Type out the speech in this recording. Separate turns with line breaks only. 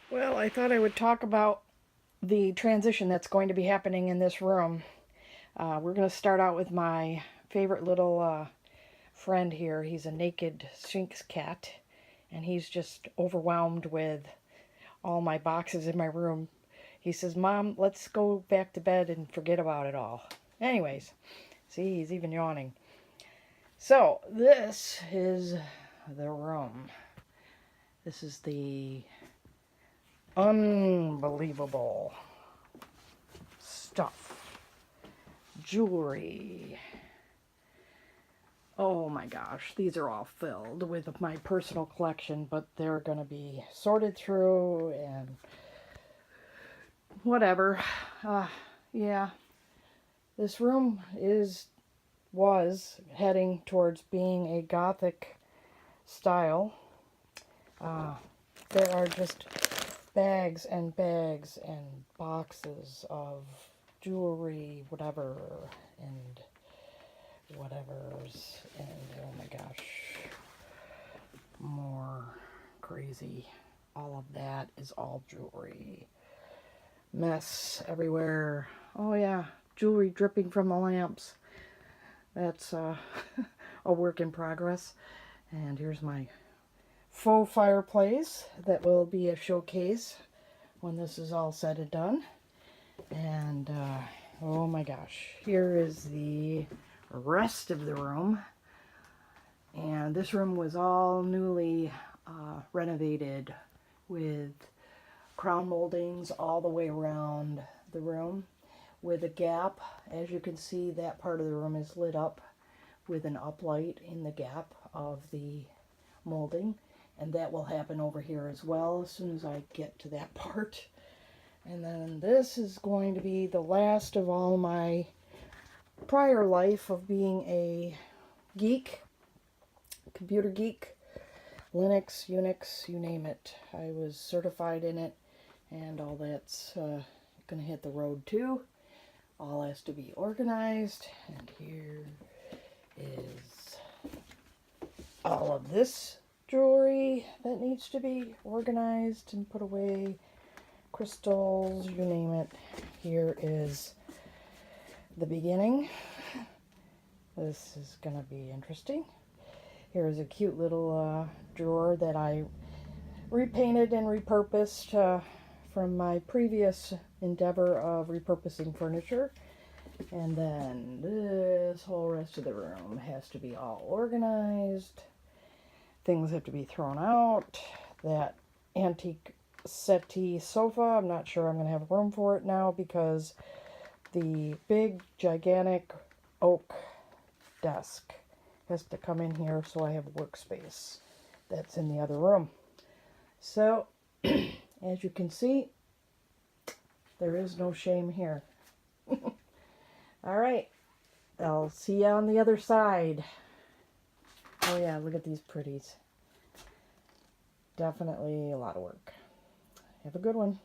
Well, I thought I would talk about the transition that's going to be happening in this room. We're going to start out with my favorite little friend here. He's a naked Sphinx cat, and he's just overwhelmed with all my boxes in my room. He says, "Mom, let's go back to bed and forget about it all." Anyways, see, he's even yawning. So, this is the room. This is the unbelievable stuff. Jewelry. Oh my gosh, these are all filled with my personal collection, but they're going to be sorted through and whatever. Yeah, this room was heading towards being a gothic style. Uh, there are just bags and bags and boxes of jewelry, whatever, and whatever's, and oh my gosh, more crazy. All of that is all jewelry. Mess everywhere. Oh yeah, jewelry dripping from the lamps. That's a work in progress. And here's my faux fireplace that will be a showcase when this is all said and done. And oh my gosh, here is the rest of the room. And this room was all newly renovated with crown moldings all the way around the room with a gap. As you can see, that part of the room is lit up with an uplight in the gap of the molding, and that will happen over here as well as soon as I get to that part. And then this is going to be the last of all my prior life of being a geek, computer geek, Linux, Unix, you name it. I was certified in it, and all that's going to hit the road too. All has to be organized, and here is all of this jewelry that needs to be organized and put away. Crystals, you name it. Here is the beginning. This is going to be interesting. Here's a cute little drawer that I repainted and repurposed from my previous endeavor of repurposing furniture. And then this whole rest of the room has to be all organized. Things have to be thrown out. That antique settee sofa, I'm not sure I'm going to have room for it now because the big, gigantic oak desk has to come in here so I have workspace that's in the other room. So, as you can see, there is no shame here. All right, I'll see you on the other side. Oh yeah, look at these pretties. Definitely a lot of work. Have a good one.